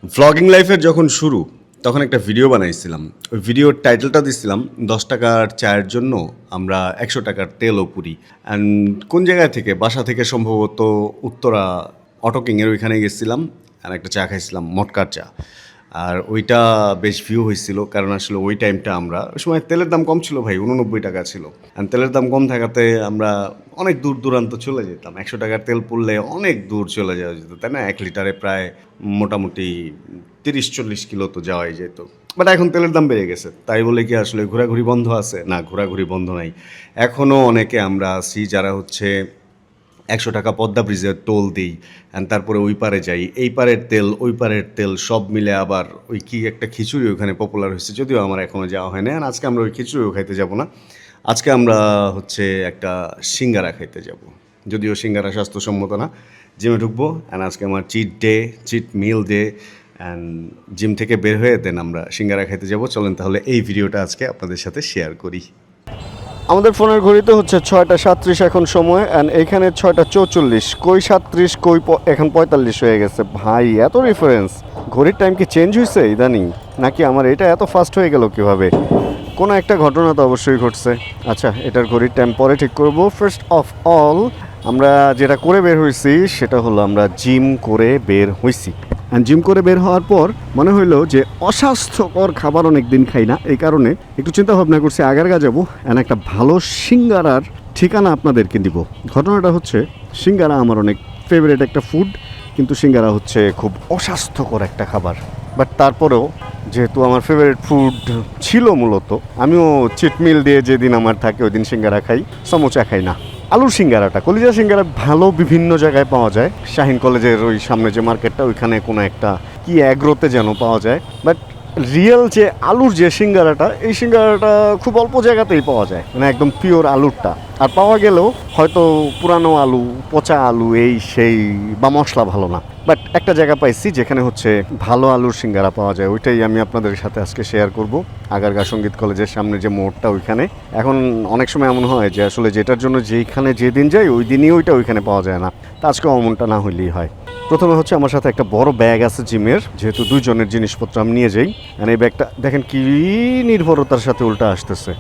Vlogging লাইফের যখন শুরু তখন একটা ভিডিও বানাইছিলাম। ওই ভিডিওর টাইটেলটা দিছিলাম 10 টাকার চায়ের জন্য আমরা 100 টাকার তেলও পুরি। অ্যান্ড কোন জায়গা থেকে, বাসা থেকে সম্ভবত উত্তরা অটো কিংয়ের ওইখানে গেছিলাম আর একটা চা খাইছিলাম, মটকার চা। আর ওইটা বেশ ভিউ হয়েছিল, কারণ আসলে ওই টাইমটা আমরা ওই সময় তেলের দাম কম ছিল ভাই, 89 টাকা ছিল। আর তেলের দাম কম থাকাতে আমরা অনেক দূর দূরান্ত চলে যেতাম। 100 টাকার তেল পুড়লে অনেক দূর চলে যাওয়া যেত, তাই না? 1 লিটারে প্রায় মোটামুটি 30-40 কিলো তো যাওয়াই যেত। বাট এখন তেলের দাম বেড়ে গেছে, তাই বলে কি আসলে ঘোরাঘুরি বন্ধ আছে? না, ঘোরাঘুরি বন্ধ নাই। এখনও অনেকে আমরা আছি যারা হচ্ছে 100 টাকা পদ্মা ব্রিজের টোল দিই, অ্যান্ড তারপরে ওই পারে যাই, এই পারের তেল ওই পারের তেল সব মিলে আবার ওই কি একটা খিচুড়ি ওখানে পপুলার হয়েছে, যদিও আমার এখনও যাওয়া হয় না। আর আজকে আমরা ওই খিচুড়িও খাইতে যাব না, আজকে আমরা হচ্ছে একটা সিঙ্গারা খাইতে যাব। যদিও সিঙ্গারা স্বাস্থ্যসম্মত না। জিমে ঢুকবো, অ্যান্ড আজকে আমার cheat meal day, and gym থেকে বের হয়ে দেন আমরা সিঙ্গারা খাইতে যাব। চলেন তাহলে এই ভিডিওটা আজকে আপনাদের সাথে শেয়ার করি। আমাদের ফোনের ঘড়িতে হচ্ছে 6টা 37 এখন সময়, অ্যান্ড এইখানে 6টা 44, কই 37, কই এখন 45 হয়ে গেছে। ভাই এত রেফারেন্স, ঘড়ির টাইম কি চেঞ্জ হয়েছে ইদানিং, নাকি আমার এটা এত ফাস্ট হয়ে গেল কীভাবে? কোনো একটা ঘটনা তো অবশ্যই ঘটছে। আচ্ছা, এটার ঘড়ির টাইম পরে ঠিক করব। ফার্স্ট অফ অল আমরা যেটা করে বের হয়েছি সেটা হলো আমরা জিম করে বের হয়েছি। অ্যান্ড জিম করে বের হওয়ার পর মনে হইলো যে অস্বাস্থ্যকর খাবার অনেক দিন খাই না, এই কারণে একটু চিন্তা ভাবনা করছি আগারগা যাবো, অ্যান্ড একটা ভালো সিঙ্গারার ঠিকানা আপনাদেরকে দিব। ঘটনাটা হচ্ছে, সিঙ্গারা আমার অনেক ফেভারিট একটা ফুড, কিন্তু সিঙ্গারা হচ্ছে খুব অস্বাস্থ্যকর একটা খাবার। বাট তারপরেও যেহেতু আমার ফেভারিট ফুড ছিল মূলত, আমিও চিট মিল দিয়ে যেদিন আমার থাকে ওই দিন সিঙ্গারা খাই, সমোচা খাই না। আলুর সিঙ্গারাটা, কলিজা সিঙ্গারা ভালো বিভিন্ন জায়গায় পাওয়া যায়। শাহিন কলেজের ওই সামনে যে মার্কেটটা, ওইখানে কোনো একটা কি অ্যাগ্রোতে যেন পাওয়া যায়। বাট রিয়েল যে আলুর যে সিঙ্গারাটা, এই সিঙ্গারাটা খুব অল্প জায়গাতেই পাওয়া যায়, মানে একদম পিওর আলুরটা। আর পাওয়া গেলেও হয়তো পুরানো আলু, পচা আলু, এই সেই, বা মশলা ভালো না। বাট একটা জায়গা পাইছি যেখানে হচ্ছে ভালো আলুর সিঙ্গারা পাওয়া যায়, ওইটাই আমি আপনাদের সাথে আজকে শেয়ার করব। আগারগা সঙ্গীত কলেজের সামনে যে মোড়টা, ওইখানে এখন অনেক সময় এমন হয় যে আসলে যেটার জন্য যেইখানে যেদিন যাই ওই দিনই ওইটা ওইখানে পাওয়া যায় না, তা আজকে অমনটা না হইলেই হয়। প্রথমে হচ্ছে আমার সাথে একটা বড় ব্যাগ আছে জিমের, যেহেতু দুইজনের জিনিসপত্র আমি নিয়ে যাই। আর এই ব্যাগটা দেখেন কি নির্ভরতার সাথে উল্টা আসতেছে,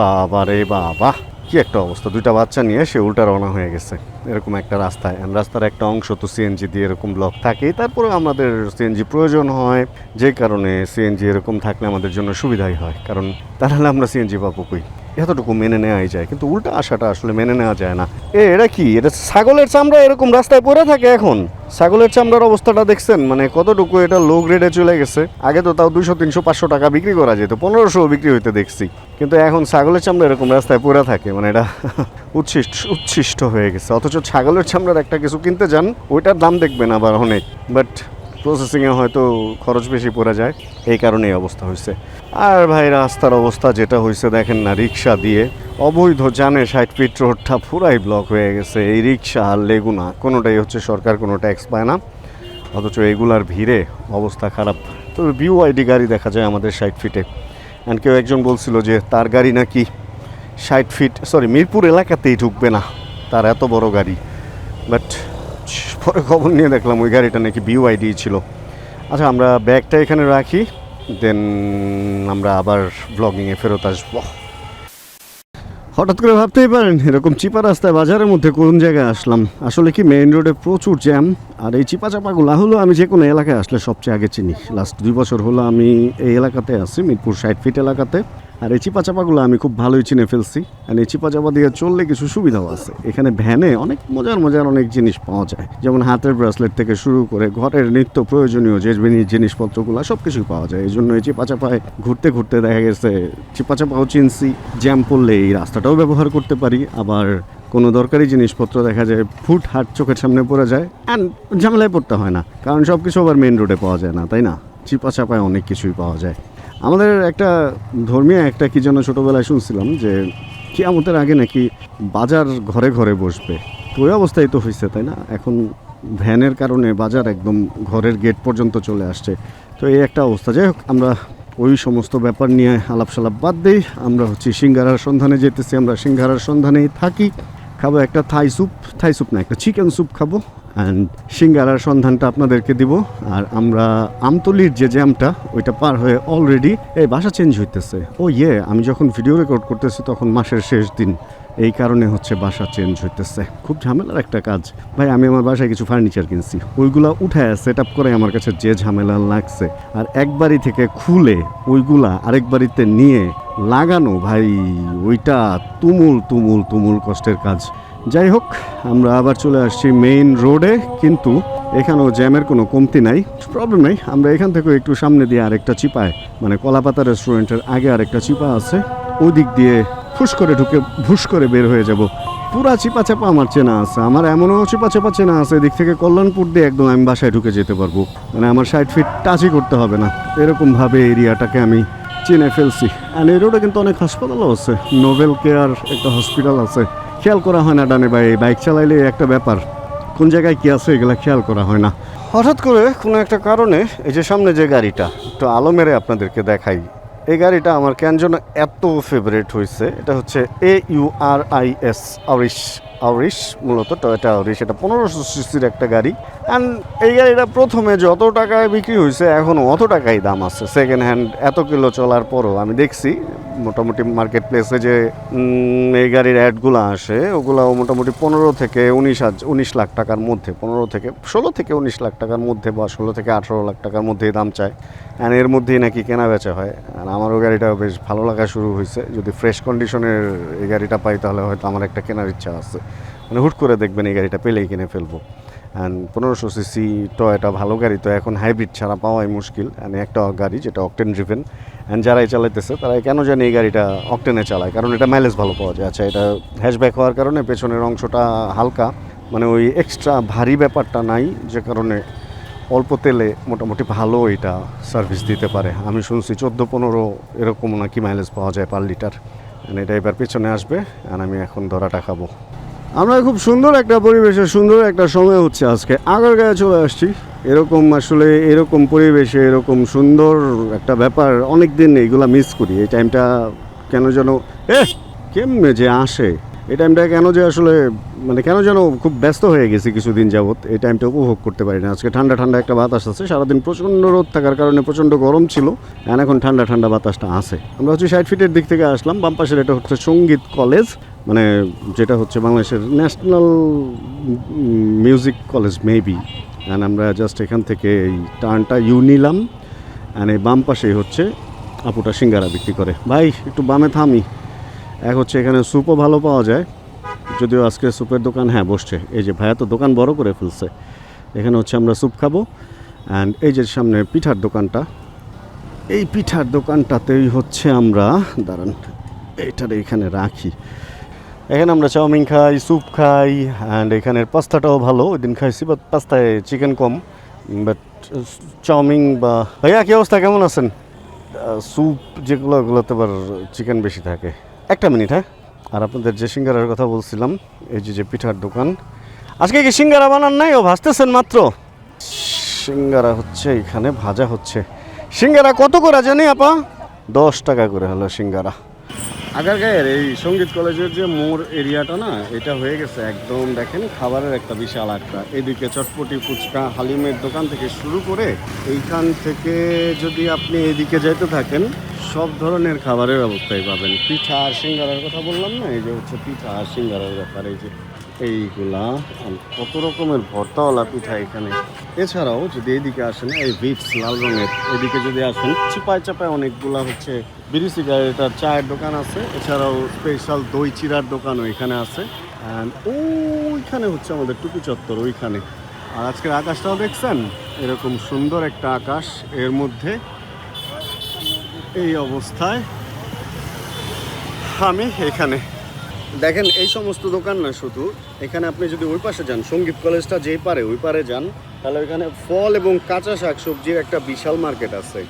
বাবা রে বাবা, কি একটা অবস্থা। দুইটা বাচ্চা নিয়ে সে উল্টা রওনা হয়ে গেছে এরকম একটা রাস্তায়। রাস্তার একটা অংশ তো সিএনজি দিয়ে এরকম ব্লক থাকেই, তারপরে আমাদের সিএনজি প্রয়োজন হয়, যে কারণে সিএনজি এরকম থাকলে আমাদের জন্য সুবিধাই হয়, কারণ তাহলে আমরা সিএনজি পাবো কই, এতটুকু মেনে নেওয়াই যায়। কিন্তু উল্টা আসাটা আসলে মেনে নেওয়া যায় না। এটা কি, এটা ছাগলের চামড়া এরকম রাস্তায় পড়ে থাকে এখন? ছাগলের চামড়ার অবস্থাটা দেখছেন, মানে কতটুকু এটা লো গ্রেডে চলে গেছে। আগে তো তাও 200, 300, 500 টাকা বিক্রি করা যেত, 1500 বিক্রি হইতে দেখছি। কিন্তু এখন ছাগলের চামড়া এরকম রাস্তায় পড়ে থাকে, মানে এটা উচ্ছিষ্ট হয়ে গেছে। অথচ ছাগলের চামড়ার একটা কিছু কিনতে যান, ওইটার দাম দেখবেন আবার অনেক, বাট প্রসেসিংয়ে হয়তো খরচ বেশি পড়ে যায়, এই কারণে এই অবস্থা হয়েছে। আর ভাই রাস্তার অবস্থা যেটা হয়েছে দেখেন না, রিক্সা দিয়ে অবৈধ জানে 60 ফিট রোডটা পুরাই ব্লক হয়ে গেছে। এই রিক্সা আর লেগুনা কোনোটাই হচ্ছে সরকার কোনো ট্যাক্স পায় না, অথচ এগুলার ভিড়ে অবস্থা খারাপ। তবে বিওআইডি গাড়ি দেখা যায় আমাদের 60 ফিটে। অ্যান্ড কেউ একজন বলছিল যে তার গাড়ি নাকি 60 ফিট, মিরপুর এলাকাতেই ঢুকবে না, তার এত বড় গাড়ি। বাট পরে খবর নিয়ে দেখলাম ওই গাড়িটা নাকি বিওআইডি ছিল। আচ্ছা, আমরা ব্যাগটা এখানে রাখি, দেন আমরা আবার ব্লগিংয়ে ফেরত আসবো। হঠাৎ করে ভাবতেই পারেন এরকম চিপা রাস্তায় বাজারের মধ্যে কোন জায়গায় আসলাম? আসলে কি মেইন রোডে প্রচুর জ্যাম, আর এই চিপা চাপাগুলা হলো আমি যে কোনো এলাকায় আসলে সবচেয়ে আগে চিনি। লাস্ট 2 বছর হলো আমি এই এলাকাতে আছি, মিরপুর 60 ফিট এলাকাতে। আর এই চিপা চাপাগুলো আমি খুব ভালোই চিনে ফেলছি। আর এই চিপা চাপা দিয়ে চললে কিছু সুবিধাও আছে। এখানে ভ্যানে অনেক মজার অনেক জিনিস পাওয়া যায়, যেমন হাতের ব্রেসলেট থেকে শুরু করে ঘরের নিত্য প্রয়োজনীয় যে জিনিসপত্রগুলো সব কিছুই পাওয়া যায়। এই জন্য এই চিপা চাপায় ঘুরতে ঘুরতে দেখা গেছে চিপা চাপাও চিনছি, জ্যাম পড়লে এই রাস্তাটাও ব্যবহার করতে পারি। আবার কোনো দরকারি জিনিসপত্র দেখা যায় ফুট হাট চোখের সামনে পড়ে যায়, অ্যান্ড ঝামেলায় পড়তে হয় না, কারণ সব কিছু আবার মেন রোডে পাওয়া যায় না, তাই না? চিপা চাপায় অনেক কিছুই পাওয়া যায়। আমাদের একটা ধর্মীয় একটা কি যেন ছোটোবেলায় শুনছিলাম যে কিয়ামতের আগে নাকি বাজার ঘরে ঘরে বসবে, তো ওই অবস্থায় তো হয়েছে, তাই না? এখন ভ্যানের কারণে বাজার একদম ঘরের গেট পর্যন্ত চলে আসছে। তো এই একটা অবস্থা। যাই হোক, আমরা ওই সমস্ত ব্যাপার নিয়ে আলাপ সালাপ বাদ দিই। আমরা হচ্ছে সিঙ্গারার সন্ধানে যেতেছি, আমরা সিঙ্গারার সন্ধানেই থাকি। খাবো একটা থাই স্যুপ না, একটা চিকেন স্যুপ খাবো। অ্যান্ড সিঙ্গারার সন্ধানটা আপনাদেরকে দিব। আর আমরা আমতলির যে জ্যামটা ওইটা পার হয়ে অলরেডি এই বাসা চেঞ্জ হইতেছে। ও আমি যখন ভিডিও রেকর্ড করতেছি তখন মাসের শেষ দিন, এই কারণে হচ্ছে বাসা চেঞ্জ হইতেছে। খুব ঝামেলার একটা কাজ ভাই। আমি আমার বাসায় কিছু ফার্নিচার কিনছি, ওইগুলা উঠায় সেট আপ করে আমার কাছে যে ঝামেলা লাগছে, আর এক বাড়ি থেকে খুলে ওইগুলা আরেক বাড়িতে নিয়ে লাগানো ভাই, ওইটা তুমুল তুমুল তুমুল কষ্টের কাজ। যাই হোক, আমরা আবার চলে আসছি মেইন রোডে, কিন্তু এখানেও জ্যামের কোনো কমতি নাই, প্রবলেম নাই। আমরা এখান থেকে একটু সামনে দিয়ে আরেকটা চিপায়, মানে কলাপাতা রেস্টুরেন্টের আগে আরেকটা চিপা আছে, ওই দিক দিয়ে ফুস করে ঢুকে ভুস করে বের হয়ে যাব। পুরা চিপা চাপা আমার চেনা আছে, আমার এমনও চিপা চাপা চেনা আছে, এদিক থেকে কল্যাণপুর দিয়ে একদম আমি বাসায় ঢুকে যেতে পারবো, মানে আমার 60 ফিট টাচই করতে হবে না, এরকমভাবে এরিয়াটাকে আমি চিনে ফেলছি। আর এই রোডে কিন্তু অনেক হাসপাতালও আছে, নোবেল কেয়ার একটা হসপিটাল আছে, খেয়াল করা হয় না ডানে ভাই, বাইক চালাইলে একটা ব্যাপার, কোন জায়গায় কি আছে এগুলো খেয়াল করা হয় না। হঠাৎ করে কোনো একটা কারণে এই যে সামনে যে গাড়িটা, একটু আলো মেরে আপনাদেরকে দেখাই, এই গাড়িটা আমার কেন যেন এত ফেভারিট হয়েছে। এটা হচ্ছে AURIS, আউরিশ, মূলত টয়োটা আউরিশ। এটা 1500 সিসির একটা গাড়ি। অ্যান্ড এই গাড়িটা প্রথমে যত টাকায় বিক্রি হয়েছে এখনও অত টাকাই দাম আছে সেকেন্ড হ্যান্ড। এত কিলো চলার পরও আমি দেখছি মোটামুটি মার্কেট প্লেসে যে এই গাড়ির অ্যাডগুলো আসে, ওগুলো মোটামুটি 15 থেকে 19 লাখ টাকার মধ্যে, 15 থেকে 16 থেকে 19 লাখ টাকার মধ্যে, বা 16 থেকে 18 লাখ টাকার মধ্যেই দাম চায়। অ্যান্ড এর মধ্যেই নাকি কেনা বেচা হয়। আর আমারও গাড়িটা বেশ ভালো লাগা শুরু হয়েছে। যদি ফ্রেশ কন্ডিশনের এই গাড়িটা পাই তাহলে হয়তো আমার একটা কেনার ইচ্ছা আছে, মানে হুট করে দেখবেন এই গাড়িটা পেলেই কিনে ফেলবো। অ্যান্ড 1500 সিসি টয়োটা ভালো গাড়ি তো এখন হাইব্রিড ছাড়া পাওয়াই মুশকিল। অ্যান্ড একটা গাড়ি যেটা অকটেন ড্রিভেন, অ্যান্ড যারাই চালাইতেছে তারাই কেন জানি এই গাড়িটা অকটেনে চালায়, কারণ এটা মাইলেজ ভালো পাওয়া যায়। আচ্ছা, এটা হ্যাশব্যাক হওয়ার কারণে পেছনের অংশটা হালকা, মানে ওই এক্সট্রা ভারী ব্যাপারটা নাই, যে কারণে অল্প তেলে মোটামুটি ভালো এটা সার্ভিস দিতে পারে। আমি শুনছি 14-15 এরকম নাকি মাইলেজ পাওয়া যায় পার লিটার। এটা এবার পেছনে আসবে, আর আমি এখন ধরাটা খাবো। আমরা খুব সুন্দর একটা পরিবেশে সুন্দর একটা সময় হচ্ছে আজকে আগারগাঁয়ে চলে আসছি। এরকম আসলে এরকম পরিবেশে এরকম সুন্দর একটা ব্যাপার অনেক দিন এইগুলা মিস করি। এই টাইমটা কেন যেন কেমনে যে আসে, এই টাইমটা কেন যে আসলে মানে কেন যেন খুব ব্যস্ত হয়ে গেছি কিছুদিন যাবত, এই টাইমটা উপভোগ করতে পারি না। আজকে ঠান্ডা ঠান্ডা একটা বাতাস আছে, সারাদিন প্রচণ্ড রোদ থাকার কারণে প্রচণ্ড গরম ছিল, এখন ঠান্ডা ঠান্ডা বাতাসটা আছে। আমরা হচ্ছে 60 ফিটের দিক থেকে আসলাম, বাম পাশের এটা হচ্ছে সঙ্গীত কলেজ, মানে যেটা হচ্ছে বাংলাদেশের national music college maybe. And আমরা জাস্ট এখান থেকে এই টার্নটা নিলাম, অ্যান্ড এই বাম পাশেই হচ্ছে আপুটা সিঙ্গারা বিক্রি করে। ভাই একটু বামে থামি। এক হচ্ছে এখানে স্যুপও ভালো পাওয়া যায়, যদিও আজকে স্যুপের দোকান বসছে। এই যে ভাইয়া তো দোকান বড় করে ফেলছে, এখানে হচ্ছে আমরা স্যুপ খাবো। অ্যান্ড এই যে সামনে পিঠার দোকানটা, এই পিঠার দোকানটাতেই হচ্ছে আমরা দাঁড়ান এইটারে এখানে রাখি। এখানে আমরা চাউমিন খাই, স্যুপ খাই, অ্যান্ড এখানের পাস্তাটাও ভালো। ওই দিন খাইছি, বাট পাস্তায় চিকেন কম, বাট চাউমিন বা ভাইয়া কী অবস্থা, কেমন আছেন? স্যুপ যেগুলো ওগুলোতে আবার চিকেন বেশি থাকে। একটা মিনিট, হ্যাঁ। আর আপনাদের যে সিঙ্গারার কথা বলছিলাম, এই যে পিঠার দোকান, আজকে কি সিঙ্গারা বানান নাই, ও ভাজতেছেন মাত্র? সিঙ্গারা হচ্ছে এখানে ভাজা হচ্ছে। সিঙ্গারা কত করে জানি আপা? 10 টাকা করে হলো সিঙ্গারা। আগারগাঁয়ের এই সঙ্গীত কলেজের যে মোড় এরিয়াটা না, এটা হয়ে গেছে একদম দেখেন খাবারের একটা বিশাল আড্ডা। এদিকে চটপটি, ফুচকা, হালিমের দোকান থেকে শুরু করে এইখান থেকে যদি আপনি এদিকে যেতে থাকেন সব ধরনের খাবারের ব্যবস্থাই পাবেন। পিঠা আর সিঙ্গারার কথা বললাম না, এই যে হচ্ছে পিঠা আর সিঙ্গারার ব্যাপার, এই যে এইগুলা কত রকমের ভর্তাওয়ালা পিঠা এখানে। এছাড়াও যদি এদিকে আসেন, এই ভিপস লাল রঙের, এদিকে যদি আসেন চিপায় চাপায় অনেকগুলা হচ্ছে বিড়ি সিগারেটার চায়ের দোকান আছে। এছাড়াও স্পেশাল দই চিরার দোকানও এখানে আছে। অ্যান্ড ওইখানে হচ্ছে আমাদের টুপি চত্বর, ওইখানে। আর আজকের আকাশটাও দেখছেন, এরকম সুন্দর একটা আকাশ, এর মধ্যে এই অবস্থায় আমি এখানে দেখেন এই সমস্ত দোকান না শুধু, এখানে আপনি যদি ওই পাশে যান, সঙ্গীত কলেজটা যেই পারে ওই পারে যান, তাহলে ওইখানে ফল এবং কাঁচা শাকসবজির একটা বিশাল মার্কেট আছে।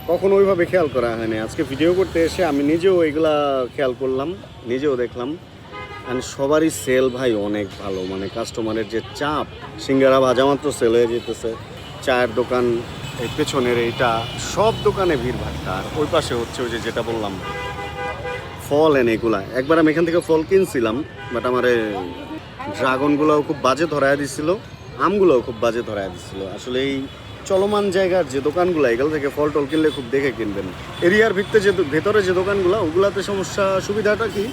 কখনো ওইভাবে খেয়াল করা হয়নি, আজকে ভিডিও করতে এসে আমি নিজেও এগুলা খেয়াল করলাম, নিজেও দেখলাম। অ্যান্ড সবারই সেল ভাই অনেক ভালো, মানে কাস্টমারের যে চাপ, সিঙ্গারা ভাজা মাত্র সেল হয়ে যেতেছে। চায়ের দোকান এই পেছনের এইটা, সব দোকানে ভিড় ভাট্টা। আর ওই পাশে হচ্ছে ওই যে যেটা বললাম ফল, এগুলা একবার আমি এখান থেকে ফল কিনছিলাম, বাট আমার ড্রাগনগুলোও খুব বাজে ধরায় দিছিল। আমগুলোও খুব বাজে ধরায় দিচ্ছিল। আসলে এই চলমান জায়গার যে দোকানগুলো এগুলো থেকে ফল টল কিনলে খুব দেখে কিনবেন। এরিয়ার ভেতরে যে দোকানগুলো ওগুলাতে সমস্যা সুবিধাটা কি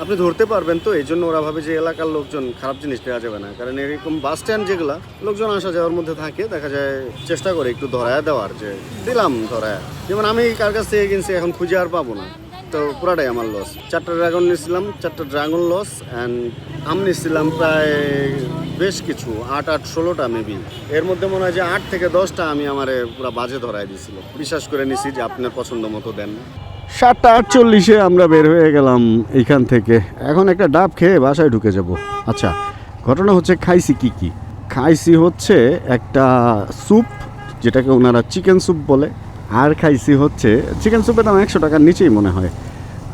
আপনি ধরতে পারবেন, তো এই জন্য ওরা ভাবে যে এলাকার লোকজন খারাপ জিনিস দেওয়া যাবে না, কারণ এরকম বাস স্ট্যান্ড যেগুলো লোকজন আসা যাওয়ার মধ্যে থাকে দেখা যায় চেষ্টা করে একটু ধরায় দেওয়ার, যে দিলাম ধরায়। যেমন আমি কার কাছ থেকে কিনছি এখন খুঁজে আর পাবো না, তো পুরাটাই আমার লস। 4টা ড্রাগন নিয়েছিলাম, 4টা ড্রাগন লস, অ্যান্ড আম নিয়েছিলাম প্রায় বেশ কিছু 8-16টা মেবি। এর মধ্যে মনে হয় যে 8 থেকে 10টা আমি আমার পুরো বাজে ধরায় দিয়েছিল। বিশ্বাস করে নিছি যে আপনার পছন্দ মতো দেন। 7:48-এ আমরা বের হয়ে গেলাম এইখান থেকে। এখন একটা ডাব খেয়ে বাসায় ঢুকে যাব। আচ্ছা, ঘটনা হচ্ছে খাইছি কি খাইছি হচ্ছে একটা স্যুপ, যেটাকে ওনারা চিকেন স্যুপ বলে, আর খাইছি হচ্ছে চিকেন স্যুপের দাম 100 টাকার নিচেই মনে হয়।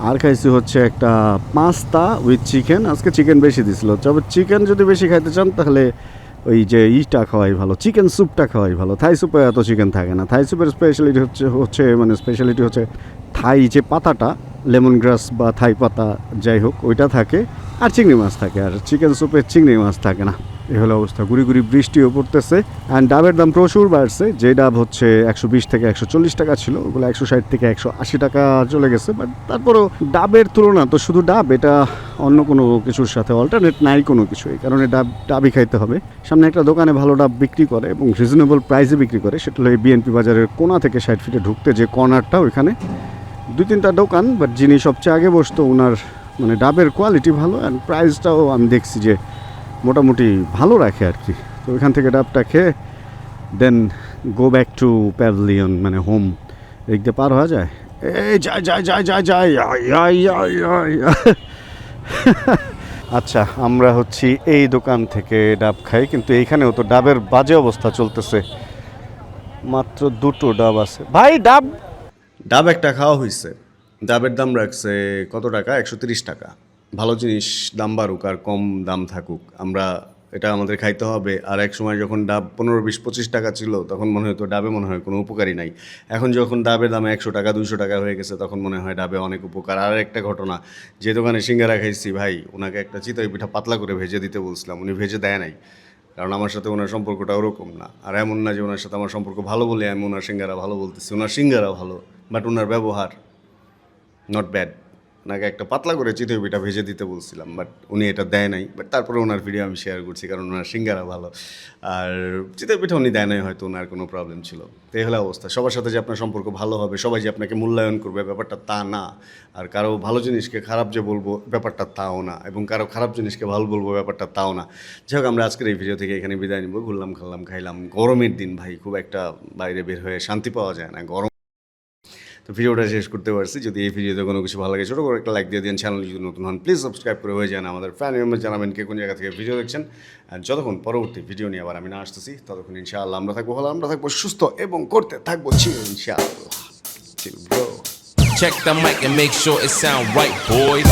আর খাইছি হচ্ছে একটা পাস্তা উইথ চিকেন। আজকে চিকেন বেশি দিছিল, তবে চিকেন যদি বেশি খাইতে চান তাহলে ওই যে ইটা খাওয়াই ভালো, চিকেন স্যুপটা খাওয়াই ভালো। থাই স্যুপে এত চিকেন থাকে না। থাই স্যুপের স্পেশালিটি স্পেশালিটি হচ্ছে থাই যে পাতাটা, লেমন গ্রাস বা থাই পাতা যাই হোক ওইটা থাকে, আর চিংড়ি মাছ থাকে। আর চিকেন স্যুপে চিংড়ি মাছ থাকে না। এই হলো অবস্থা। গুড়ি গুড়ি বৃষ্টিও পড়তেছে, অ্যান্ড ডাবের দাম প্রচুর বাড়ছে। যে ডাব হচ্ছে 120 থেকে 140 টাকা ছিল, ওগুলো 160 থেকে 180 টাকা চলে গেছে। বাট তারপরও ডাবের তুলনা তো শুধু ডাব, এটা অন্য কোনো কিছুর সাথে অল্টারনেট নাই কোনো কিছু, এই কারণে ডাবই খাইতে হবে। সামনে একটা দোকানে ভালো ডাব বিক্রি করে এবং রিজনেবল প্রাইসে বিক্রি করে, সেটা হলো এই বিএনপি বাজারের কোণা থেকে 60 ফিটে ঢুকতে যে কর্নারটা, ওইখানে 2-3টা দোকান। বাট যিনি সবচেয়ে আগে বসতো ওনার মানে ডাবের কোয়ালিটি ভালো, অ্যান্ড প্রাইসটাও আমি দেখছি যে মোটামুটি ভালো রাখে আর কি। তো ওইখান থেকে ডাবটা খেয়ে দেন গো ব্যাক টু প্যাভিলিয়ন, মানে হোম। এদিক দিয়ে পার হওয়া যায়? এই যায়। আচ্ছা, আমরা হচ্ছি এই দোকান থেকে ডাব খাই, কিন্তু এইখানেও তো ডাবের বাজে অবস্থা চলতেছে। মাত্র 2টো ডাব আছে ভাই। ডাব একটা খাওয়া হয়েছে। ডাবের দাম রাখছে কত টাকা? 130 টাকা। ভালো জিনিস দাম বাড়ুক আর কম দাম থাকুক, আমরা এটা আমাদের খাইতে হবে। আর এক সময় যখন ডাব 15, 20, 25 টাকা ছিল তখন মনে হতো ডাবে মনে হয় কোনো উপকারই নাই। এখন যখন ডাবের দাম 100 টাকা 200 টাকা হয়ে গেছে তখন মনে হয় ডাবে অনেক উপকার। আর একটা ঘটনা, যে দোকানে সিঙ্গারা খাইছি ভাই, ওনাকে একটা চিতই পিঠা পাতলা করে ভেজে দিতে বলছিলাম, উনি ভেজে দেয় নাই। কারণ আমার সাথে ওনার সম্পর্কটা ওরকম না। আর এমন না যে ওনার সাথে আমার সম্পর্ক ভালো বলে আমি ওনার সিঙ্গারা ভালো বলতেছি, ওনার সিঙ্গারা ভালো, বাট ওনার ব্যবহার নট ব্যাড। ওনাকে একটা পাতলা করে চিতই পিঠা ভেজে দিতে বলছিলাম, বাট উনি এটা দেয় নাই। বাট তারপরে ওনার ভিডিও আমি শেয়ার করছি কারণ ওনার সিঙ্গারা ভালো, আর চিতই পিঠা উনি দেয় নাই, হয়তো ওনার কোনো প্রবলেম ছিল। তো এই হলো অবস্থা। সবার সাথে যে আপনার সম্পর্ক ভালো হবে, সবাই যে আপনাকে মূল্যায়ন করবে, ব্যাপারটা তা না। আর কারো ভালো জিনিসকে খারাপ যে বলবো ব্যাপারটা তাও না, এবং কারো খারাপ জিনিসকে ভালো বলবো ব্যাপারটা তাও না। যাই হোক, আমরা আজকের এই ভিডিও থেকে এখানে বিদায় নিব। ঘুরলাম, খাল্লাম, খাইলাম। গরমের দিন ভাই, খুব একটা বাইরে বের হয়ে শান্তি পাওয়া যায় না, গরম। তো ভিডিওটা শেষ করতে পারছি। যদি এই ভিডিওতে কোনো কিছু ভালো লাগে ছোটো করে একটা লাইক দিয়ে দিন। চ্যানেল যদি নতুন হন প্লিজ সাবস্ক্রাইব করে হয়ে যান। আমাদের ফ্যান মেম্বার জানাবেন কে কোন জায়গা থেকে ভিডিও দেখছেন। আর যতক্ষণ পরবর্তী ভিডিও নিয়ে আবার আমি না আসতেছি, ততক্ষণ ইনশাআল্লাহ আমরা থাকবো ভালো, আমরা থাকবো সুস্থ এবং করতে থাকবো চিল ইনশাআল্লাহ। Chill bro. Check the mic and make sure it sound right, boys.